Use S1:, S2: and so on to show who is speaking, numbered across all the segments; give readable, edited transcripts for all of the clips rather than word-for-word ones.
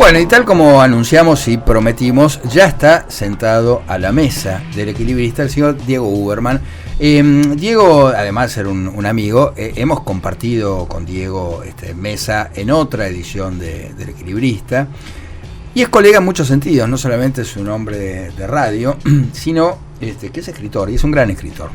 S1: Bueno, y tal como anunciamos y prometimos, ya está sentado a la mesa del equilibrista el señor Diego Uberman. Diego, además de ser un amigo, hemos compartido con Diego mesa en otra edición del equilibrista. Y es colega en muchos sentidos, no solamente es un hombre de radio, sino que es escritor, y es un gran escritor.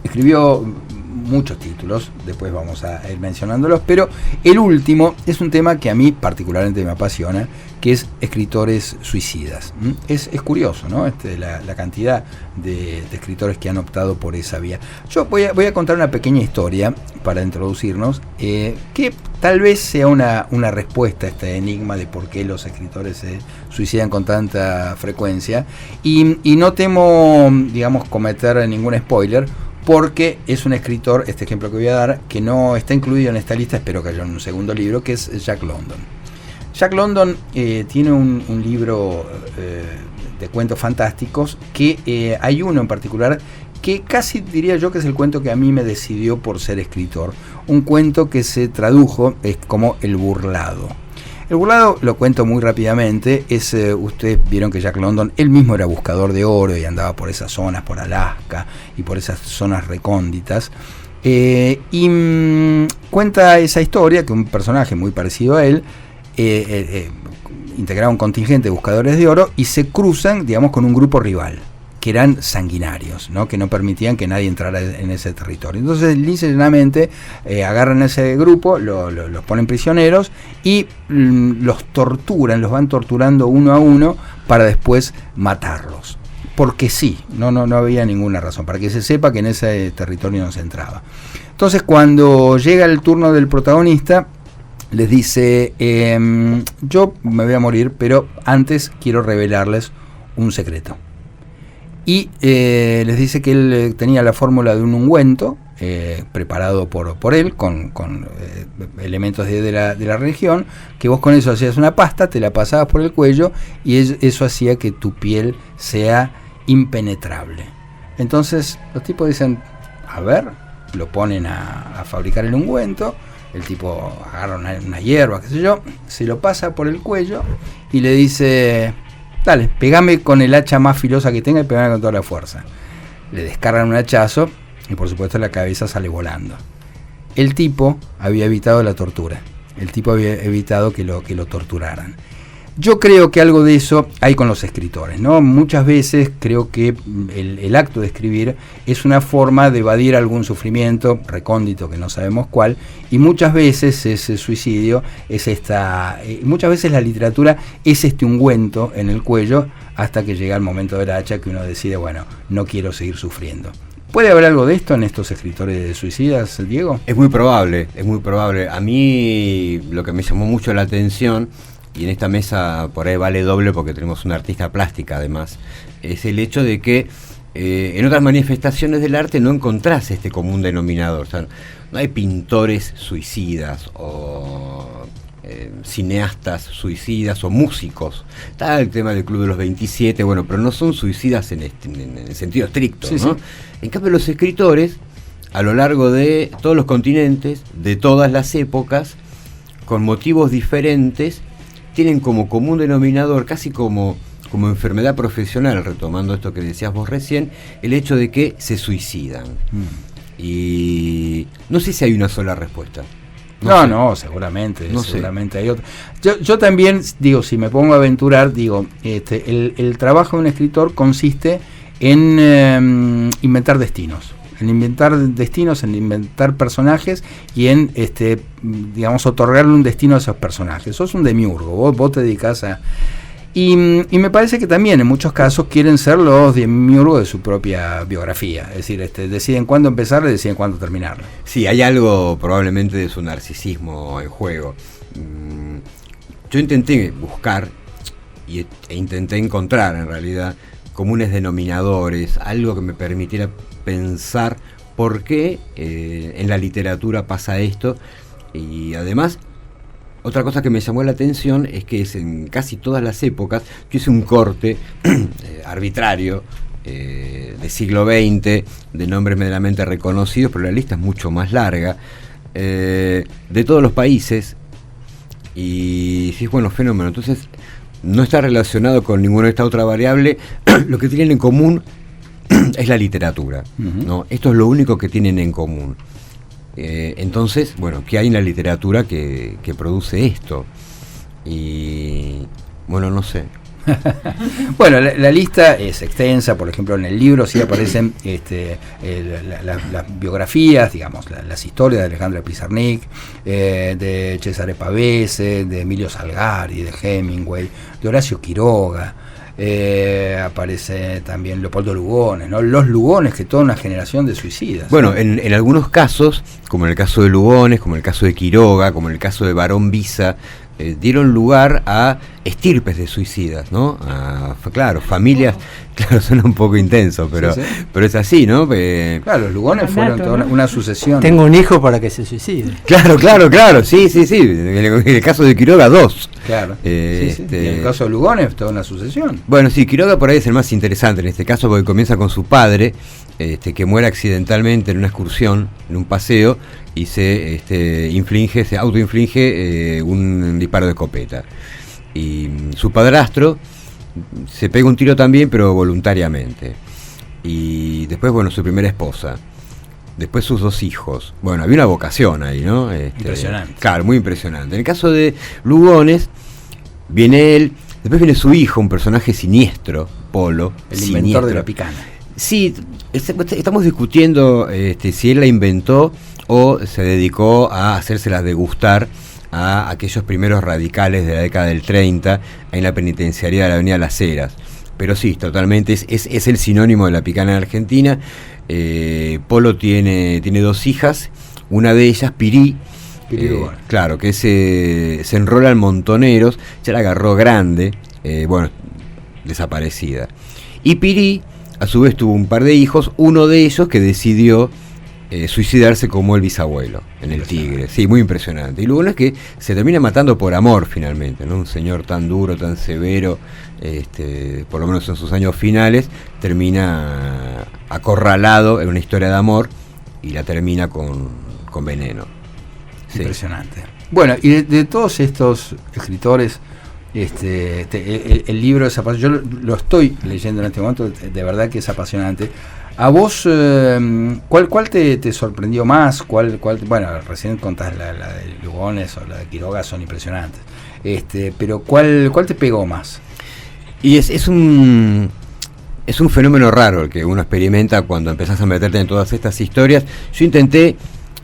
S1: Escribió muchos títulos, después vamos a ir mencionándolos, pero el último es un tema que a mí particularmente me apasiona, que es escritores suicidas. Es curioso, ¿no? La cantidad de escritores que han optado por esa vía. Yo voy a contar una pequeña historia para introducirnos, que tal vez sea una respuesta a este enigma de por qué los escritores se suicidan con tanta frecuencia, y no temo, digamos, cometer ningún spoiler, porque es un escritor, este ejemplo que voy a dar, que no está incluido en esta lista, espero que haya un segundo libro, que es Jack London. Jack London tiene un libro de cuentos fantásticos, que hay uno en particular que casi diría yo que es el cuento que a mí me decidió por ser escritor. Un cuento que se tradujo como El Burlado. El Burlado, lo cuento muy rápidamente, ustedes vieron que Jack London, él mismo era buscador de oro y andaba por esas zonas, por Alaska y por esas zonas recónditas, y cuenta esa historia que un personaje muy parecido a él integraba un contingente de buscadores de oro y se cruzan, digamos, con un grupo rival, que eran sanguinarios, ¿no? Que no permitían que nadie entrara en ese territorio. Entonces, lisa y llanamente, agarran ese grupo, los ponen prisioneros y los torturan, los van torturando uno a uno para después matarlos. Porque sí, no había ninguna razón, para que se sepa que en ese territorio no se entraba. Entonces, cuando llega el turno del protagonista, les dice, yo me voy a morir, pero antes quiero revelarles un secreto. Y les dice que él tenía la fórmula de un ungüento preparado por él con elementos de la religión, que vos con eso hacías una pasta, te la pasabas por el cuello y eso hacía que tu piel sea impenetrable. Entonces los tipos dicen, a ver, lo ponen a fabricar el ungüento, el tipo agarra una hierba, qué sé yo, se lo pasa por el cuello y le dice, dale, pegame con el hacha más filosa que tenga y pegame con toda la fuerza. Le descargan un hachazo y por supuesto la cabeza sale volando. El tipo había evitado la tortura. El tipo había evitado que lo torturaran. Yo creo que algo de eso hay con los escritores, ¿no? Muchas veces creo que el acto de escribir es una forma de evadir algún sufrimiento recóndito que no sabemos cuál, y muchas veces ese suicidio es muchas veces la literatura es este ungüento en el cuello hasta que llega el momento del hacha que uno decide, bueno, no quiero seguir sufriendo. ¿Puede haber algo de esto en estos escritores suicidas, Diego?
S2: Es muy probable. A mí lo que me llamó mucho la atención, y en esta mesa por ahí vale doble porque tenemos una artista plástica además, es el hecho de que en otras manifestaciones del arte no encontrás este común denominador. O sea, no hay pintores suicidas o cineastas suicidas o músicos. Está el tema del Club de los 27, bueno, pero no son suicidas en el sentido estricto, sí, ¿no? Sí. En cambio los escritores, a lo largo de todos los continentes, de todas las épocas, con motivos diferentes, tienen como común denominador, casi como enfermedad profesional, retomando esto que decías vos recién, el hecho de que se suicidan. Y no sé si hay una sola respuesta.
S1: No, seguramente hay otra. Yo también digo, si me pongo a aventurar, digo, el trabajo de un escritor consiste en inventar destinos. En inventar personajes y en digamos, otorgarle un destino a esos personajes. Sos un demiurgo, vos te dedicás a... Y me parece que también en muchos casos quieren ser los demiurgos de su propia biografía, es decir, deciden cuándo empezarla y deciden cuándo terminarla.
S2: Sí, hay algo probablemente de su narcisismo en juego. Yo intenté buscar e intenté encontrar en realidad comunes denominadores, algo que me permitiera pensar por qué en la literatura pasa esto. Y además, otra cosa que me llamó la atención es que es en casi todas las épocas. Yo hice un corte arbitrario del siglo XX, de nombres medianamente reconocidos, pero la lista es mucho más larga, de todos los países Y sí, bueno, fenómeno. Entonces, no está relacionado con ninguna de esta otra variable. Lo que tienen en común es la literatura, ¿no? Esto es lo único que tienen en común. Entonces, bueno, ¿qué hay en la literatura que produce esto? Y, bueno, no sé.
S1: Bueno, la lista es extensa. Por ejemplo, en el libro sí aparecen las biografías, digamos, las historias de Alejandro Pizarnik, de Cesare Pavese, de Emilio Salgari, de Hemingway, de Horacio Quiroga. Aparece también Leopoldo Lugones, ¿no? Los Lugones, que toda una generación de suicidas.
S2: Bueno, en algunos casos, como en el caso de Lugones, como en el caso de Quiroga, como en el caso de Barón Visa, dieron lugar a estirpes de suicidas, ¿no? Claro, familias, claro, suena un poco intenso, pero, sí. Pero es así, ¿no?
S1: Claro, los Lugones fueron toda una sucesión.
S3: Tengo un hijo para que se suicide.
S2: Claro, sí. En el caso de Quiroga, 2.
S1: Claro. Y en el caso de Lugones, toda una sucesión.
S2: Bueno, sí, Quiroga por ahí es el más interesante en este caso, porque comienza con su padre, que muere accidentalmente en una excursión, en un paseo, y se autoinflige un disparo de escopeta. Y su padrastro se pega un tiro también, pero voluntariamente. Y después, bueno, su primera esposa. Después sus 2 hijos. Bueno, había una vocación ahí, ¿no?
S1: Impresionante.
S2: Claro, muy impresionante. En el caso de Lugones, viene él, después viene su hijo, un personaje siniestro, Polo.
S1: El inventor de la picana.
S2: Sí, estamos discutiendo si él la inventó o se dedicó a hacérselas degustar a aquellos primeros radicales de la década del 30 en la penitenciaría de la Avenida Las Heras. Pero sí, totalmente, es el sinónimo de la picana en Argentina. Polo tiene 2 hijas, una de ellas, Pirí, claro, que se enrola en Montoneros, ya la agarró grande, desaparecida. Y Pirí, a su vez, tuvo un par de hijos, uno de ellos que decidió suicidarse como el bisabuelo en el Tigre. Sí, muy impresionante. Y luego es que se termina matando por amor finalmente, ¿no? Un señor tan duro, tan severo, por lo menos en sus años finales, termina acorralado en una historia de amor y la termina con veneno. Sí.
S1: Impresionante. Bueno, y de todos estos escritores, el libro es apasionante. Yo lo estoy leyendo en este momento, de verdad que es apasionante. ¿A vos cuál te sorprendió más? ¿Cuál? Bueno, recién contás la de Lugones o la de Quiroga, son impresionantes. Pero ¿cuál te pegó más?
S2: Y es un fenómeno raro el que uno experimenta cuando empezás a meterte en todas estas historias. Yo intenté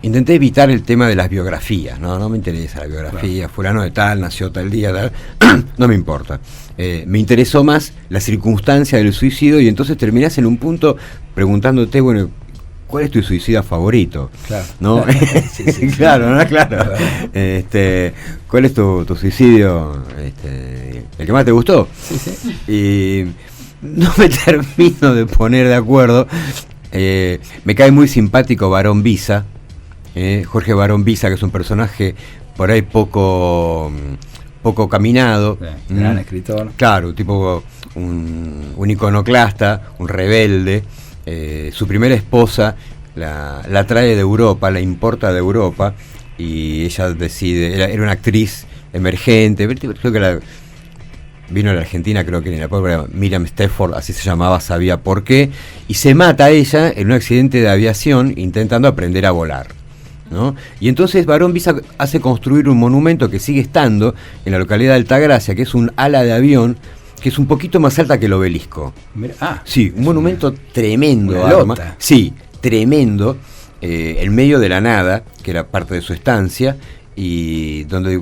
S2: evitar el tema de las biografías, no me interesa la biografía, claro. Fulano de tal, nació tal día, tal, no me importa. Me interesó más la circunstancia del suicidio y entonces terminás en un punto preguntándote, bueno, ¿cuál es tu suicida favorito? Claro. ¿No? Sí. Claro, ¿no? Claro. ¿Cuál es tu suicidio? ¿El que más te gustó? Sí. Y no me termino de poner de acuerdo. Me cae muy simpático Barón Visa. Jorge Barón Visa, que es un personaje por ahí poco caminado,
S1: gran escritor,
S2: claro, tipo un iconoclasta, un rebelde. Su primera esposa la trae de Europa, la importa de Europa, y ella decide, era una actriz emergente, creo que vino a la Argentina, creo que en la pobre Miriam Stafford, así se llamaba, sabía por qué, y se mata ella en un accidente de aviación intentando aprender a volar, ¿no? Y entonces Barón Visa hace construir un monumento que sigue estando en la localidad de Altagracia, que es un ala de avión que es un poquito más alta que el obelisco. Sí, un monumento tremendo. Sí, tremendo, en medio de la nada, que era parte de su estancia, y donde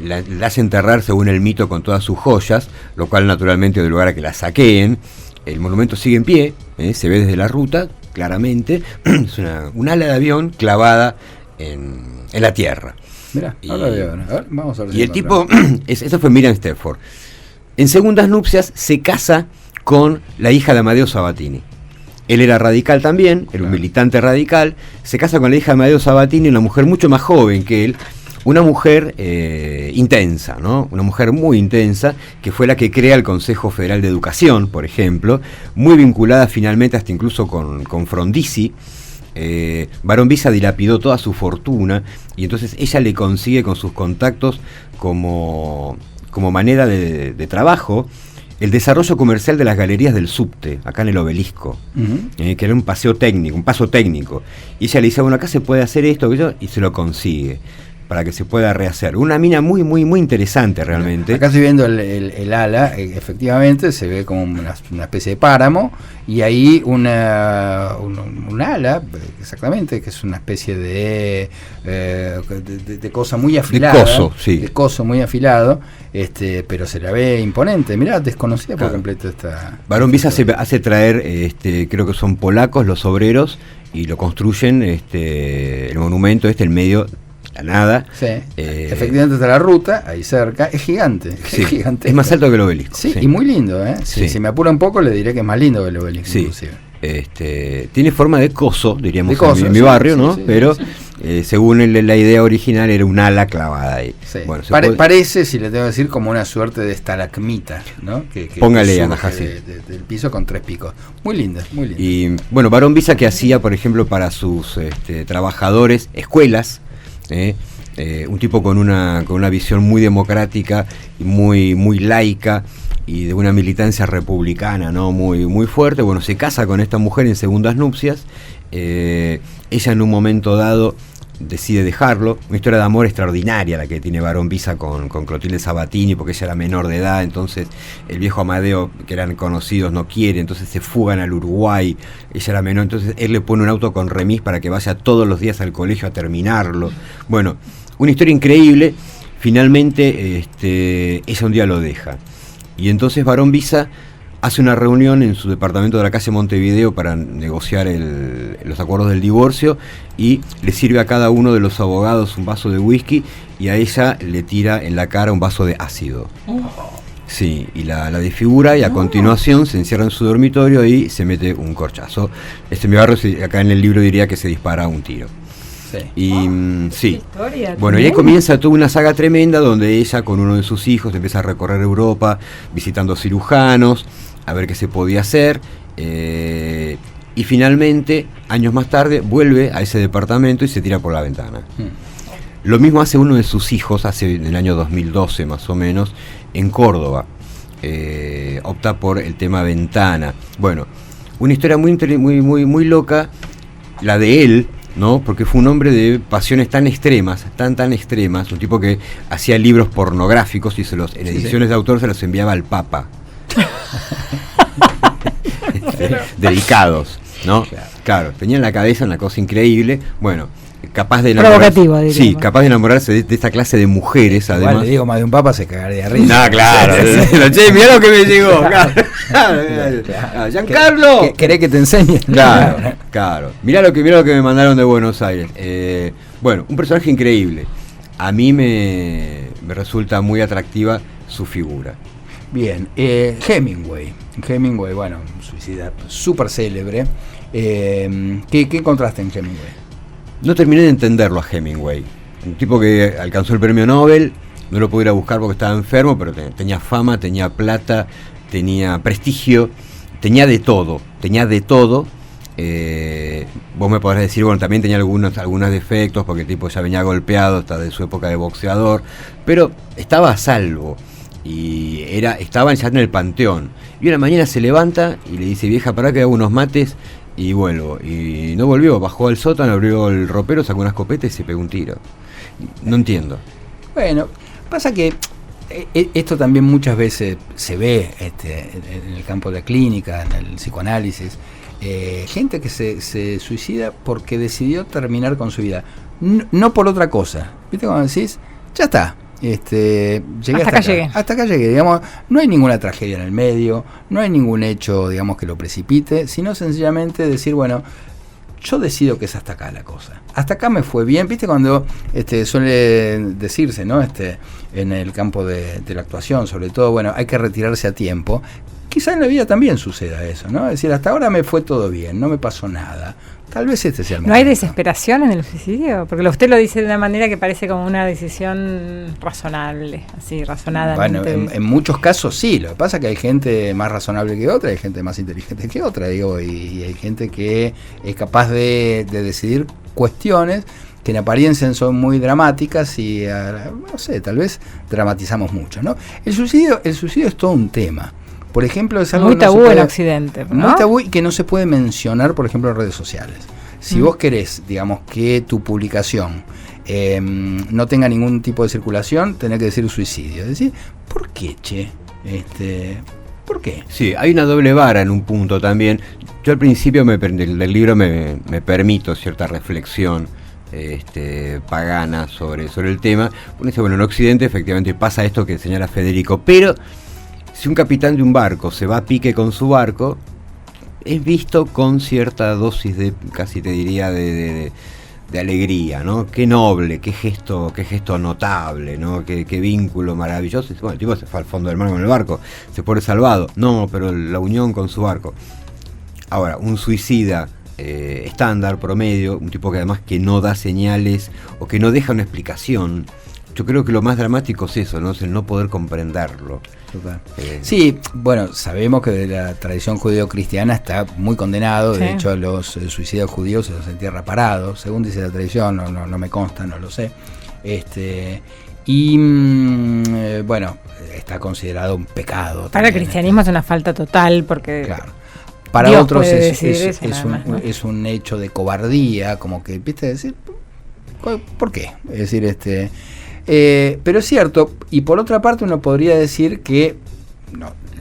S2: la hace enterrar según el mito con todas sus joyas, lo cual naturalmente dio lugar a que la saqueen. El monumento sigue en pie, se ve desde la ruta, claramente. Es un ala de avión clavada en la tierra.
S1: Mirá, ahora veo, a ver, vamos a ver.
S2: Y el tipo, eso fue Miriam Stafford. En segundas nupcias se casa con la hija de Amadeo Sabatini. Él era radical también, era un militante radical. Se casa con la hija de Amadeo Sabatini, una mujer mucho más joven que él, una mujer intensa, ¿no? Una mujer muy intensa, que fue la que crea el Consejo Federal de Educación, por ejemplo, muy vinculada finalmente hasta incluso con Frondizi. Barón Visa dilapidó toda su fortuna y entonces ella le consigue con sus contactos como manera de trabajo el desarrollo comercial de las galerías del subte, acá en el Obelisco, que era un paso técnico. Y ella le dice, bueno, acá se puede hacer esto, y se lo consigue, para que se pueda rehacer. Una mina muy, muy, muy interesante realmente.
S1: Acá estoy viendo el ala, efectivamente, se ve como una especie de páramo, y ahí un ala, exactamente, que es una especie de cosa muy afilada.
S2: De coso, sí.
S1: De coso muy afilado, pero se la ve imponente. Mirá, desconocida por completo esta...
S2: Barón Visa hace traer, creo que son polacos los obreros, y lo construyen, el monumento en medio... nada.
S1: Sí. Efectivamente está la ruta, ahí cerca, es gigante.
S2: Sí,
S1: es gigante.
S2: Es más alto que el Obelisco.
S1: Sí, y muy lindo, ¿eh?
S2: Sí.
S1: Si me apura un poco, le diré que es más lindo que el Obelisco,
S2: sí.
S1: Inclusive.
S2: Tiene forma de coso, diríamos,
S1: de coso,
S2: en mi barrio,
S1: sí,
S2: ¿no?
S1: Sí,
S2: pero
S1: sí.
S2: Según la idea original era un ala clavada ahí.
S1: Sí.
S2: Bueno,
S1: parece, si le tengo que decir, como una suerte de estalagmita, ¿no? Que
S2: póngale,
S1: surge
S2: ajá, sí.
S1: del piso con 3 picos. Muy linda, muy linda.
S2: Y bueno, Barón Visa, que hacía, por ejemplo, para sus trabajadores, escuelas, un tipo con una visión muy democrática y muy, muy laica, y de una militancia republicana, ¿no? Muy, muy fuerte. Bueno, se casa con esta mujer en segundas nupcias. Ella en un momento dado decide dejarlo. Una historia de amor extraordinaria la que tiene Barón Visa con Clotilde Sabatini, porque ella era menor de edad. Entonces el viejo Amadeo, que eran conocidos, no quiere, entonces se fugan al Uruguay. Ella era menor, entonces él le pone un auto con remis para que vaya todos los días al colegio a terminarlo. Bueno, una historia increíble. Finalmente ella un día lo deja, y entonces Barón Visa hace una reunión en su departamento de la calle Montevideo para negociar los acuerdos del divorcio, y le sirve a cada uno de los abogados un vaso de whisky, y a ella le tira en la cara un vaso de ácido. Sí, y la desfigura, y a continuación se encierra en su dormitorio y se mete un corchazo. Mi barrio, acá en el libro diría que se dispara un tiro.
S1: Sí.
S2: Y sí,
S4: historia,
S2: bueno, y ahí comienza toda una saga tremenda donde ella con uno de sus hijos empieza a recorrer Europa visitando cirujanos a ver qué se podía hacer, y finalmente, años más tarde, vuelve a ese departamento y se tira por la ventana. Lo mismo hace uno de sus hijos, en el año 2012 más o menos, en Córdoba. Opta por el tema ventana. Bueno, una historia muy, muy, muy, muy loca, la de él, ¿no? Porque fue un hombre de pasiones tan extremas, tan extremas, un tipo que hacía libros pornográficos y en ediciones de autor se los enviaba al Papa. Dedicados, ¿no? Claro, tenía en la cabeza una cosa increíble. Bueno, capaz de enamorarse, sí, capaz de enamorarse de esta clase de mujeres.
S1: Igual
S2: además
S1: le digo, más de un papa se cagaría de risa.
S2: No, claro. Che, mirá lo que me llegó. Giancarlo,
S1: ¿querés que te enseñe?
S2: Claro. Mirá lo que me mandaron de Buenos Aires. Bueno, un personaje increíble. A mí me resulta muy atractiva su figura.
S1: Bien, Hemingway, bueno, un suicida súper célebre. ¿Qué encontraste en Hemingway?
S2: No terminé de entenderlo a Hemingway. Un tipo que alcanzó el premio Nobel, no lo pude ir a buscar porque estaba enfermo, pero tenía fama, tenía plata, tenía prestigio, tenía de todo. Vos me podrás decir, bueno, también tenía algunos defectos, porque el tipo ya venía golpeado hasta de su época de boxeador, pero estaba a salvo. Y estaba ya en el panteón. Y una mañana se levanta y le dice, vieja, pará que hago unos mates y vuelvo. Y no volvió, bajó al sótano, abrió el ropero, sacó una escopeta y se pegó un tiro. No entiendo.
S1: Bueno, pasa que esto también muchas veces se ve en el campo de la clínica, en el psicoanálisis. Gente que se suicida porque decidió terminar con su vida. No por otra cosa. ¿Viste cuando decís? Ya está. Llegué hasta acá llegué, digamos, no hay ninguna tragedia en el medio, no hay ningún hecho, digamos, que lo precipite, sino sencillamente decir, bueno, yo decido que es hasta acá la cosa, hasta acá me fue bien. Viste cuando suele decirse, ¿no? En el campo de la actuación, sobre todo, bueno, hay que retirarse a tiempo. quizá en la vida también suceda eso, ¿no? Es decir, hasta ahora me fue todo bien, no me pasó nada. Tal vez este sea el momento.
S4: ¿No hay desesperación en el suicidio? Porque usted lo dice de una manera que parece como una decisión razonable, así, razonadamente.
S1: Bueno, en muchos casos sí. Lo que pasa es que hay gente más razonable que otra, hay gente más inteligente que otra, digo, y hay gente que es capaz de decidir cuestiones que en apariencia son muy dramáticas y, no sé, tal vez dramatizamos mucho, ¿no? El suicidio es todo un tema. Por ejemplo, es algo
S4: muy
S1: que no
S4: tabú
S1: se puede,
S4: en Occidente, ¿no?
S1: Muy tabú y que no se puede mencionar, por ejemplo, en redes sociales. Si vos querés, digamos, que tu publicación no tenga ningún tipo de circulación, tenés que decir suicidio. Es decir, ¿por qué, che? ¿Por qué?
S2: Sí, hay una doble vara en un punto también. Yo al principio del libro me permito cierta reflexión pagana sobre el tema. Uno dice, bueno, en Occidente efectivamente pasa esto que señala Federico, pero si un capitán de un barco se va a pique con su barco, es visto con cierta dosis de, casi te diría, de alegría, ¿no? Qué noble, qué gesto notable, ¿no? Qué vínculo maravilloso. Bueno, el tipo se fue al fondo del mar con el barco, se pone salvado. No, pero la unión con su barco. Ahora, un suicida estándar, promedio, un tipo que además que no da señales o que no deja una explicación. Yo creo que lo más dramático es eso, ¿no? Es el no poder comprenderlo.
S1: Sí, bueno, sabemos que de la tradición judío-cristiana está muy condenado. Sí. De hecho, los suicidios judíos se los entierra parados, según dice la tradición, no me consta, no lo sé. Bueno, está considerado un pecado.
S4: Para el cristianismo es una falta total, porque
S1: claro. Para
S4: Dios
S1: otros
S4: es
S1: un hecho de cobardía, como que, ¿viste? Decir, ¿por qué? Es decir, pero es cierto, y por otra parte uno podría decir que,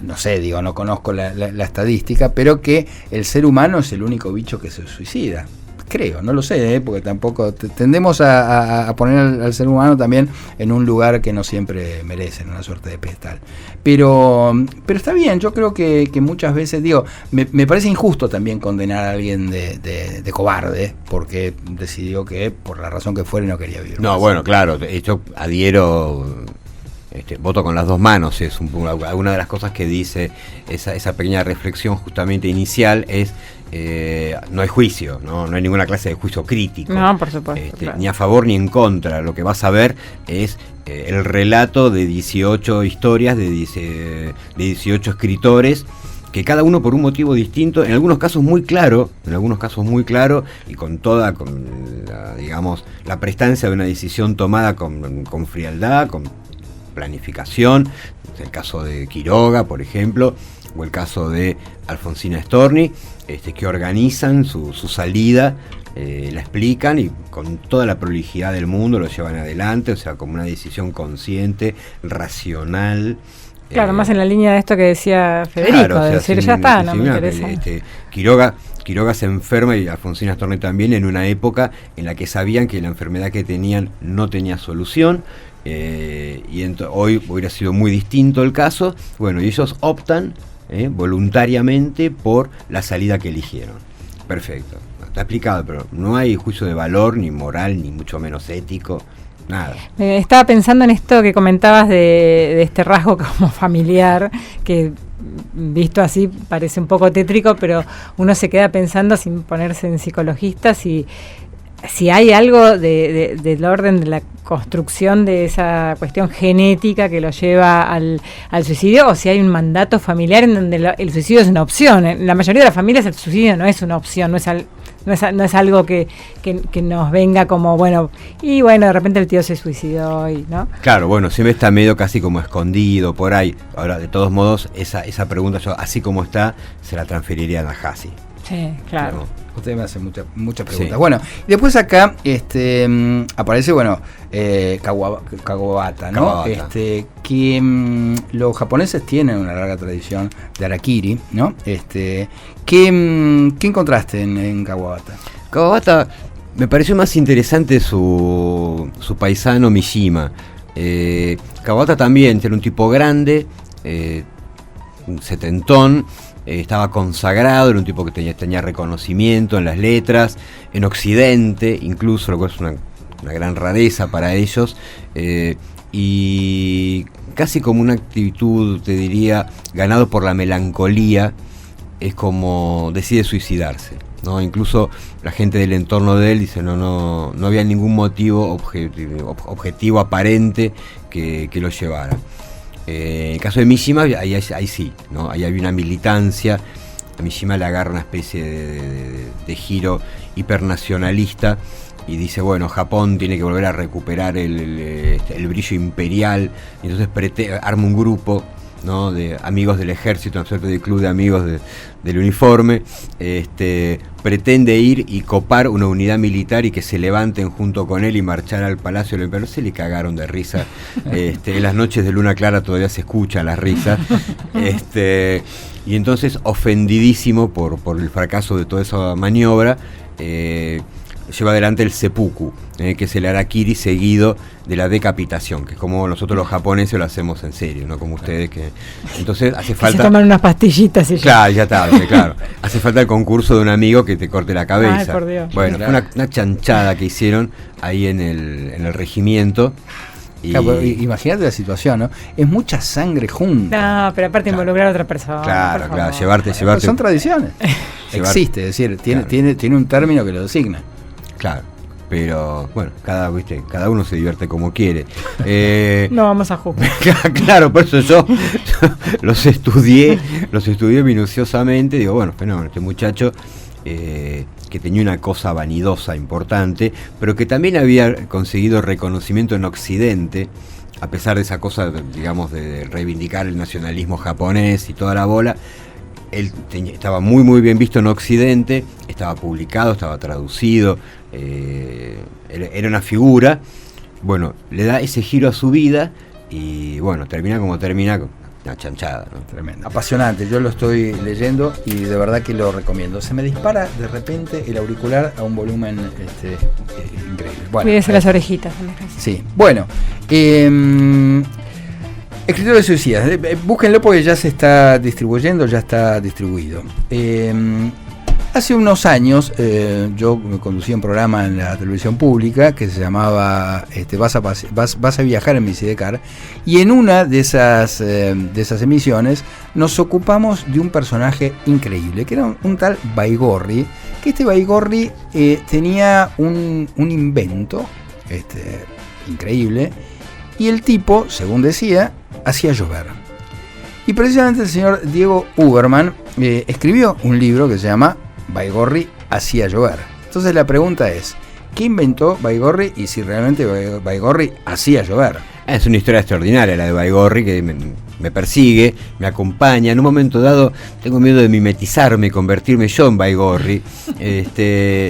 S1: no sé, digo, no conozco la estadística, pero que el ser humano es el único bicho que se suicida. Creo, no lo sé, porque tampoco tendemos a poner al ser humano también en un lugar que no siempre merece, en una suerte de pedestal. Pero está bien, yo creo que muchas veces, digo, me parece injusto también condenar a alguien de cobarde, porque decidió que, por la razón que fuera, no quería vivir.
S2: No, más. Bueno, claro, yo adhiero, voto con las dos manos, es alguna de las cosas que dice esa pequeña reflexión justamente inicial es, no hay juicio, no hay ninguna clase de juicio crítico.
S4: No, por supuesto. Claro.
S2: Ni a favor ni en contra. Lo que vas a ver es el relato de 18 historias de 18 escritores, que cada uno por un motivo distinto, en algunos casos muy claro, y con la prestancia de una decisión tomada con frialdad, con planificación. Es el caso de Quiroga, por ejemplo, o el caso de Alfonsina Storni, que organizan su salida, la explican y con toda la prolijidad del mundo lo llevan adelante, o sea, como una decisión consciente, racional.
S4: Claro, más en la línea de esto que decía Federico, claro, de decir, ya está, no me interesa.
S2: Quiroga se enferma y Alfonsina Storni también, en una época en la que sabían que la enfermedad que tenían no tenía solución. Hoy hubiera sido muy distinto el caso. Bueno, y ellos optan voluntariamente por la salida que eligieron. Perfecto, está explicado, pero no hay juicio de valor, ni moral, ni mucho menos ético, nada.
S4: Estaba pensando en esto que comentabas de este rasgo como familiar, que visto así parece un poco tétrico, pero uno se queda pensando, sin ponerse en psicologista, si hay algo del orden de la construcción de esa cuestión genética que lo lleva al suicidio, o si hay un mandato familiar en donde el suicidio es una opción. En la mayoría de las familias el suicidio no es una opción, no es algo que nos venga como, de repente el tío se suicidó, ¿no?
S2: Claro, bueno, siempre está medio casi como escondido por ahí. Ahora, de todos modos, esa pregunta yo, así como está, se la transferiría a Najasi.
S4: Sí, claro.
S1: Usted me hace muchas preguntas. Sí. Bueno, después acá aparece, Kawabata, ¿no? Que los japoneses tienen una larga tradición de harakiri, ¿no? ¿Qué encontraste en Kawabata?
S2: Kawabata, me pareció más interesante su paisano Mishima. Kawabata también era un tipo grande, un setentón. Estaba consagrado, era un tipo que tenía reconocimiento en las letras, en Occidente incluso, lo cual es una gran rareza para ellos, y casi como una actitud, te diría, ganado por la melancolía, es como decide suicidarse, ¿no? Incluso la gente del entorno de él dice no había ningún motivo objetivo aparente que lo llevara. En el caso de Mishima, ahí sí, ¿no? Ahí había una militancia. A Mishima le agarra una especie de giro hipernacionalista y dice, bueno, Japón tiene que volver a recuperar el brillo imperial, y entonces arma un grupo, ¿no?, de amigos del ejército, una suerte de club de amigos del uniforme. Pretende ir y copar una unidad militar y que se levanten junto con él y marchar al Palacio del Emperador. Se le cagaron de risa. En las noches de luna clara todavía se escucha la risa. Y entonces, ofendidísimo por el fracaso de toda esa maniobra, lleva adelante el seppuku, que es el harakiri seguido de la decapitación, que es como nosotros los japoneses lo hacemos en serio, no como ustedes, que entonces hace falta...
S4: Se toman unas pastillitas y
S2: claro, ya está, claro. Hace falta el concurso de un amigo que te corte la cabeza.
S4: Ay, por Dios.
S2: Bueno,
S1: claro.
S2: fue una chanchada que hicieron ahí en el regimiento. Y...
S1: Claro, imagínate la situación, ¿no? Es mucha sangre junta.
S4: No, pero aparte involucrar a otra persona.
S2: Claro,
S4: por
S2: claro,
S4: favor.
S2: llevarte.
S1: Son tradiciones. Existe, es decir, tiene un término que lo designa.
S2: Claro, pero bueno, cada uno se divierte como quiere.
S4: No vamos a juzgar.
S2: Claro, por eso yo los estudié minuciosamente. Digo, bueno, fenómeno, este muchacho que tenía una cosa vanidosa importante, pero que también había conseguido reconocimiento en Occidente, a pesar de esa cosa, digamos, de reivindicar el nacionalismo japonés y toda la bola. Él estaba muy muy bien visto en Occidente, estaba publicado, estaba traducido, era una figura. Bueno, le da ese giro a su vida y bueno, termina como termina, una chanchada, ¿no?
S1: Tremendo. Apasionante, yo lo estoy leyendo y de verdad que lo recomiendo. Se me dispara de repente el auricular a un volumen increíble. Bueno,
S4: Cuídese las orejitas.
S1: Sí, bueno. Escritores suicidas, búsquenlo porque ya se está distribuyendo, ya está distribuido. Hace unos años yo conducía un programa en la televisión pública que se llamaba Vas a viajar en mi sidecar, y en una de esas emisiones nos ocupamos de un personaje increíble, que era un tal Baigorri, que este Baigorri tenía un invento increíble, y el tipo, según decía, hacía llover. Y precisamente el señor Diego Uberman escribió un libro que se llama Baigorri hacía llover. Entonces la pregunta es, ¿qué inventó Baigorri y si realmente Baigorri hacía llover?
S2: Es una historia extraordinaria la de Baigorri, que me persigue, me acompaña. En un momento dado tengo miedo de mimetizarme, convertirme yo en Baigorri.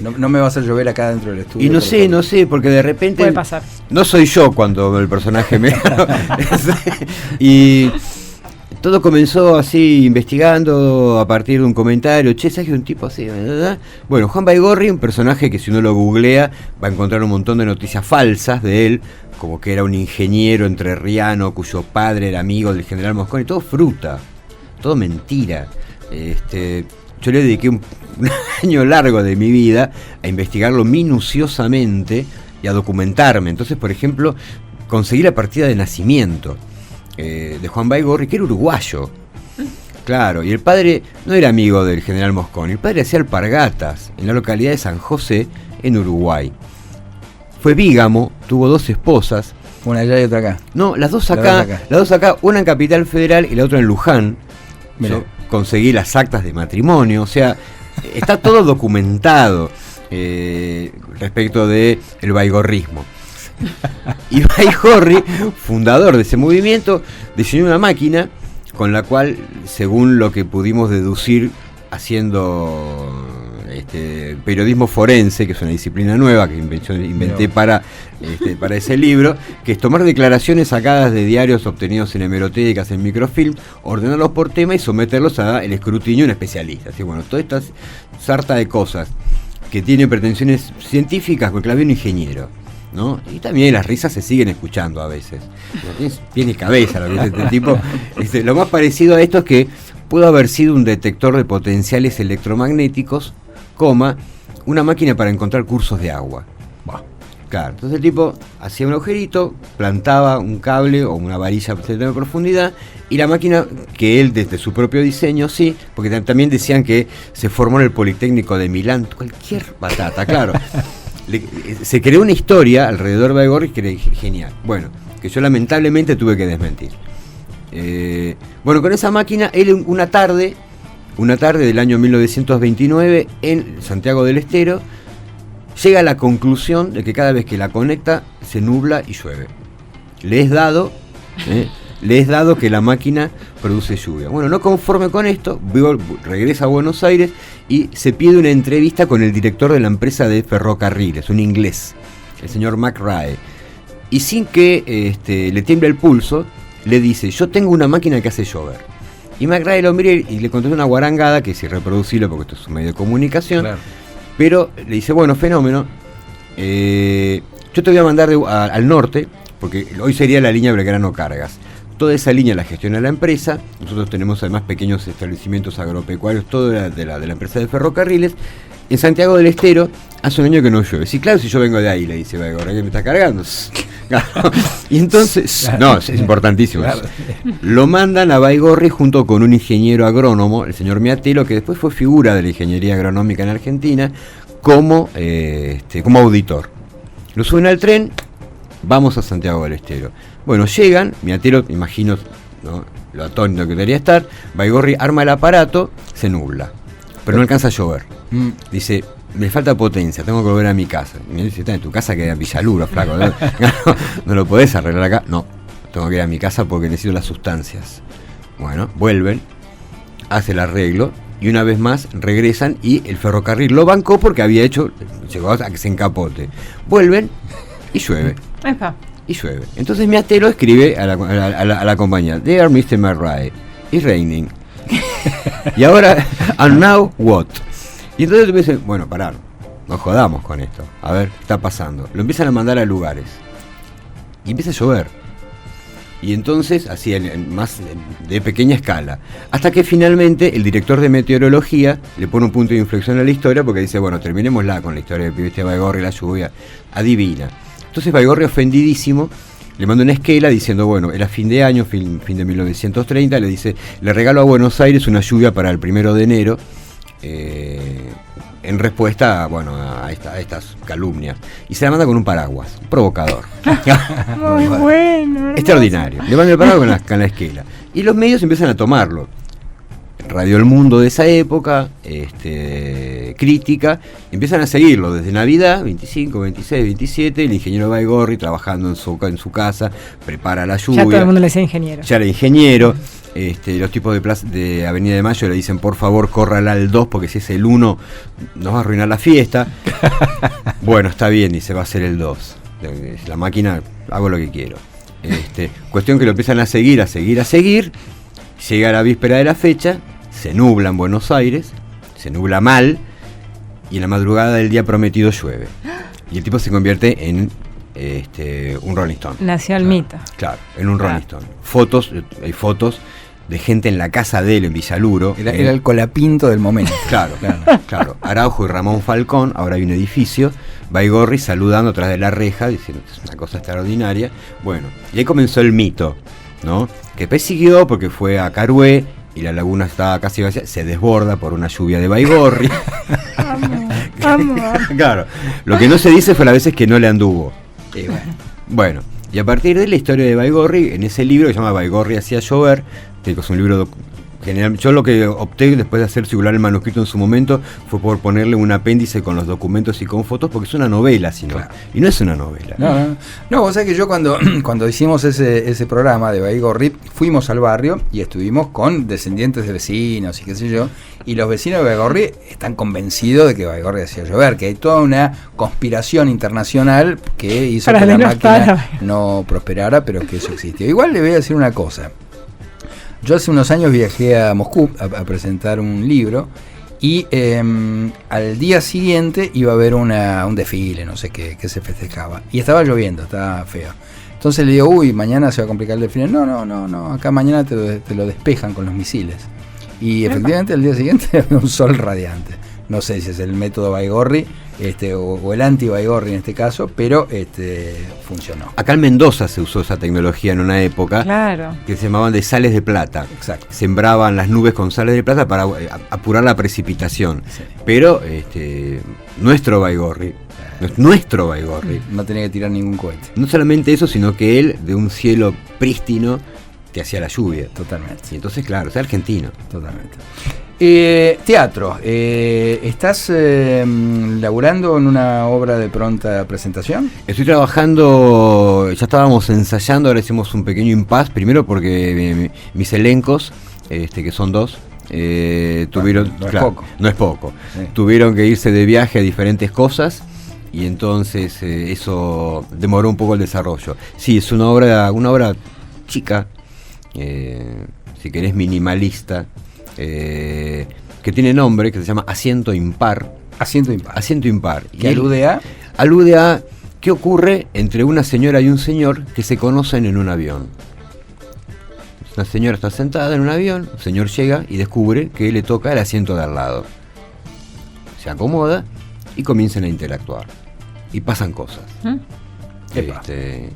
S1: No me va a hacer llover acá dentro del estudio.
S2: Y no sé, porque de repente...
S4: Puede pasar.
S2: No soy yo cuando el personaje me... Y todo comenzó así, investigando a partir de un comentario. Che, ¿sabes que un tipo así? ¿Verdad? Bueno, Juan Baigorri, un personaje que si uno lo googlea va a encontrar un montón de noticias falsas de él, como que era un ingeniero entrerriano cuyo padre era amigo del general Mosconi. Todo fruta, todo mentira. Yo le dediqué un año largo de mi vida a investigarlo minuciosamente y a documentarme. Entonces, por ejemplo, conseguí la partida de nacimiento de Juan Baigorri, que era uruguayo. Claro, y el padre no era amigo del general Mosconi, el padre hacía alpargatas en la localidad de San José, en Uruguay. Fue bígamo, tuvo 2 esposas.
S1: Una allá y otra acá.
S2: No, las dos acá, una en Capital Federal y la otra en Luján. Yo conseguí las actas de matrimonio, o sea, está todo documentado respecto de el baigorrismo. Y Baigorri, fundador de ese movimiento, diseñó una máquina con la cual, según lo que pudimos deducir haciendo periodismo forense, que es una disciplina nueva que inventé para ese libro, que es tomar declaraciones sacadas de diarios obtenidos en hemerotecas, en microfilm, ordenarlos por tema y someterlos al escrutinio de un especialista. Así, bueno, toda esta sarta de cosas que tiene pretensiones científicas, porque la ve un ingeniero, ¿no? Y también las risas se siguen escuchando a veces. Tiene cabeza lo que es este tipo. Lo más parecido a esto es que pudo haber sido un detector de potenciales electromagnéticos, una máquina para encontrar cursos de agua. Claro, entonces el tipo hacía un agujerito, plantaba un cable o una varilla de profundidad, y la máquina, que él desde su propio diseño, sí, porque también decían que se formó en el Politécnico de Milán, cualquier batata, claro. Se creó una historia alrededor de Baigorri que era genial. Bueno, que yo lamentablemente tuve que desmentir. Bueno, con esa máquina, él una tarde del año 1929, en Santiago del Estero, llega a la conclusión de que cada vez que la conecta se nubla y llueve. Le es dado que la máquina produce lluvia. Bueno, no conforme con esto, regresa a Buenos Aires y se pide una entrevista con el director de la empresa de ferrocarriles, un inglés, el señor McRae. Y sin que le tiemble el pulso, le dice: yo tengo una máquina que hace llover. Y McRae lo mira y le contesta una guarangada que es irreproducible porque esto es un medio de comunicación. Claro. Pero le dice: bueno, fenómeno, yo te voy a mandar al norte, porque hoy sería la línea Belgrano-Cargas. Toda esa línea la gestiona la empresa. Nosotros tenemos además pequeños establecimientos agropecuarios, todo de la empresa de ferrocarriles. En Santiago del Estero hace un año que no llueve. Sí, claro, si yo vengo de ahí, le dice Baigorri, ¿qué me está cargando? Claro. Y entonces, no, es importantísimo. Claro. Lo mandan a Baigorri junto con un ingeniero agrónomo, el señor Miatelo, que después fue figura de la ingeniería agronómica en Argentina, como auditor. Lo suben al tren, vamos a Santiago del Estero. Bueno, llegan, Miatelo, imagino, ¿no?, lo atónito que debería estar. Baigorri arma el aparato, se nubla, pero no alcanza a llover. Dice: me falta potencia, tengo que volver a mi casa. Y me dice: está en tu casa, que era Villaluro, flaco. No lo podés arreglar acá. No, tengo que ir a mi casa porque necesito las sustancias. Bueno, vuelven, hace el arreglo, y una vez más regresan, y el ferrocarril lo bancó porque llegó a que se encapote. Vuelven y llueve.
S4: Epa.
S2: Y llueve. Entonces Miatelo escribe a la compañía: Dear Mr. McRae, it's raining. Y ahora, and now what? Y entonces me dicen: bueno, pará, no jodamos con esto. A ver, ¿qué está pasando? Lo empiezan a mandar a lugares. Y empieza a llover. Y entonces, así, más de pequeña escala. Hasta que finalmente el director de meteorología le pone un punto de inflexión a la historia, porque dice: bueno, terminémosla con la historia de Baigorri y la lluvia. Adivina. Entonces Baigorri, ofendidísimo, le manda una esquela diciendo: bueno, era fin de año, fin de 1930, le dice: le regalo a Buenos Aires una lluvia para el 1 de enero, en respuesta a estas calumnias. Y se la manda con un paraguas, un provocador.
S4: Muy bueno.
S2: Extraordinario. Le manda el paraguas con la esquela. Y los medios empiezan a tomarlo. Radio El Mundo de esa época, Crítica, empiezan a seguirlo desde Navidad, 25, 26, 27, el ingeniero Baigorri trabajando en su casa, prepara la lluvia.
S4: Ya todo el mundo le decía ingeniero.
S2: Ya era ingeniero. Los tipos de Avenida de Mayo le dicen: por favor, córrala al 2, porque si es el 1 nos va a arruinar la fiesta. Bueno, está bien, dice, va a ser el 2. La máquina, hago lo que quiero. Cuestión que lo empiezan a seguir. Llega la víspera de la fecha, se nubla en Buenos Aires, se nubla mal, y en la madrugada del día prometido llueve. Y el tipo se convierte en un Rolling Stone.
S4: Nació el mito.
S2: Claro, en un Rolling Stone. Hay fotos de gente en la casa de él en Villaluro.
S1: Era el colapinto del momento.
S2: Claro. Araujo y Ramón Falcón, ahora hay un edificio. Baigorri saludando atrás de la reja, diciendo: es una cosa extraordinaria. Bueno, y ahí comenzó el mito, ¿no? Que después siguió porque fue a Carué y la laguna estaba casi vacía, se desborda por una lluvia de Baigorri.
S4: Vamos.
S2: Claro, lo que no se dice fue las veces que no le anduvo. Bueno, y a partir de la historia de Baigorri, en ese libro que se llama Baigorri hacía llover, que es un libro general. Yo lo que opté después de hacer circular el manuscrito en su momento fue por ponerle un apéndice con los documentos y con fotos, porque es una novela, sino, claro. Y no es una novela.
S1: No, vos sabés que yo cuando hicimos ese programa de Baigorri, fuimos al barrio y estuvimos con descendientes de vecinos y qué sé yo, y los vecinos de Baigorri están convencidos de que Baigorri hacía llover, que hay toda una conspiración internacional que hizo que la máquina no prosperara, pero que eso existió. Igual le voy a decir una cosa. Yo hace unos años viajé a Moscú a presentar un libro y al día siguiente iba a haber un desfile, no sé qué se festejaba. Y estaba lloviendo, estaba feo. Entonces le digo: mañana se va a complicar el desfile. No, acá mañana te lo despejan con los misiles. Y efectivamente al día siguiente había un sol radiante. No sé si es el método Baigorri, o el anti-Baigorri en este caso, pero funcionó.
S2: Acá en Mendoza se usó esa tecnología en una época,
S4: Claro.
S2: que se llamaban de sales de plata.
S1: Exacto.
S2: Sembraban las nubes con sales de plata para apurar la precipitación.
S1: Sí.
S2: Pero nuestro Baigorri,
S1: No tenía que tirar ningún cohete.
S2: no solamente eso, sino que él, de un cielo prístino, te hacía la lluvia.
S1: Totalmente.
S2: Y entonces, claro, es argentino.
S1: Totalmente. Teatro, ¿estás laburando en una obra de pronta presentación?
S2: Estoy trabajando, ya estábamos ensayando, ahora hicimos un pequeño impasse, primero porque mis elencos, que son 2, tuvieron,
S1: no es poco.
S2: no es poco,
S1: Sí.
S2: tuvieron que irse de viaje a diferentes cosas y entonces eso demoró un poco el desarrollo. Sí, es una obra chica, si querés minimalista, que tiene nombre, que se llama Asiento Impar.
S1: Asiento impar.
S2: Asiento Impar.
S1: ¿Que alude a?
S2: Alude a qué ocurre entre una señora y un señor que se conocen en un avión. Una señora está sentada en un avión, el señor llega y descubre que le toca el asiento de al lado. Se acomoda y comienzan a interactuar. Y pasan cosas.
S4: ¿Mm?
S1: Epa.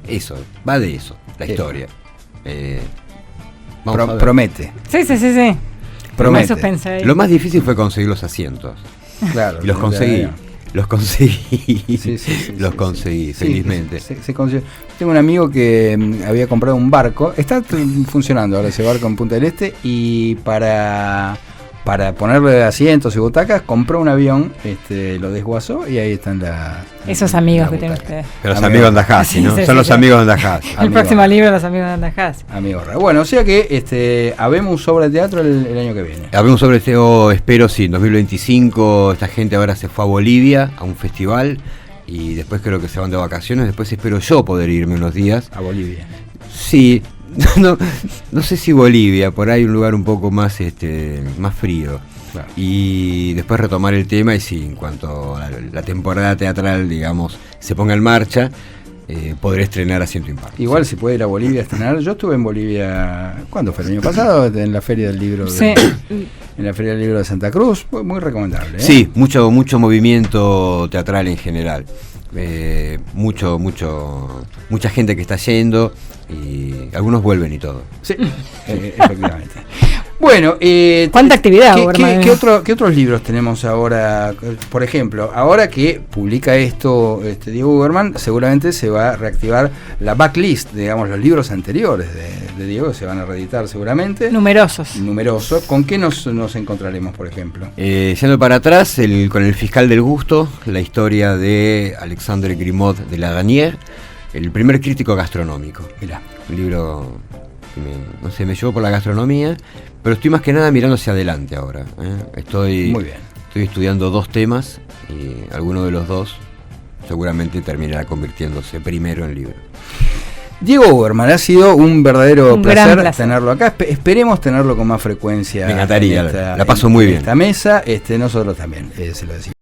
S2: Eso, va de eso, la
S1: Epa.
S2: historia. Vamos a ver.
S1: Promete.
S4: Sí.
S1: Promete.
S4: Me suspense ahí.
S2: Lo más difícil fue conseguir los asientos.
S1: Claro.
S2: Y los conseguí. Los conseguí.
S1: Sí,
S2: Los conseguí,
S1: Sí,
S2: felizmente.
S1: se consiguió. Tengo un amigo que había comprado un barco. Está funcionando ahora ese barco en Punta del Este. Y para ponerle asientos y butacas, compró un avión, lo desguazó y ahí están
S4: Esos amigos
S1: la
S4: que tienen
S1: butaca.
S4: ustedes.
S2: Los amigos Andajasi,
S4: Sí,
S2: ¿no?
S4: sí,
S2: Son
S4: sí,
S2: los
S4: sí.
S2: amigos Andajasi.
S4: El
S1: Amigo.
S4: próximo libro, Los amigos de Andajás.
S1: Amigo Ra. Bueno, o sea que habemos obra de teatro el año que viene.
S2: Habemos sobre espero sí, en 2025 esta gente ahora se fue a Bolivia a un festival y después creo que se van de vacaciones, después espero yo poder irme unos días.
S1: A Bolivia.
S2: Sí, no sé si Bolivia, por ahí un lugar un poco más más frío.
S1: Claro.
S2: Y después retomar el tema y sí, en cuanto a la temporada teatral, digamos, se ponga en marcha, podré estrenar Asiento Impar.
S1: Igual si puede ir a Bolivia a estrenar. Yo estuve en Bolivia, ¿cuándo fue? ¿El año pasado? En la Feria del Libro
S4: Sí.
S1: en la Feria del Libro de Santa Cruz. Muy recomendable.
S2: Sí, mucho movimiento teatral en general. Mucha gente que está yendo y algunos vuelven y todo.
S1: Sí, efectivamente. Bueno,
S4: ¿Cuánta actividad,
S1: ¿qué otros libros tenemos ahora? Por ejemplo, ahora que publica esto Diego Uberman, seguramente se va a reactivar la backlist, digamos, los libros anteriores de Diego, que se van a reeditar seguramente.
S4: Numerosos.
S1: Numerosos. ¿Con qué nos encontraremos, por ejemplo?
S2: Yendo para atrás, con el fiscal del gusto, la historia de Alexandre Grimaud de Lagrange, el primer crítico gastronómico.
S1: Mirá.
S2: Un libro que me llevó por la gastronomía, pero estoy más que nada mirando hacia adelante ahora. Estoy
S1: Muy bien.
S2: estudiando 2 temas y alguno de los 2 seguramente terminará convirtiéndose primero en libro.
S1: Diego Uberman, ha sido un verdadero
S4: Un gran
S1: placer
S4: placer
S1: tenerlo acá. Esperemos tenerlo con más frecuencia.
S2: Me encantaría,
S1: en
S2: la paso muy bien.
S1: Esta mesa, nosotros también, se lo decimos.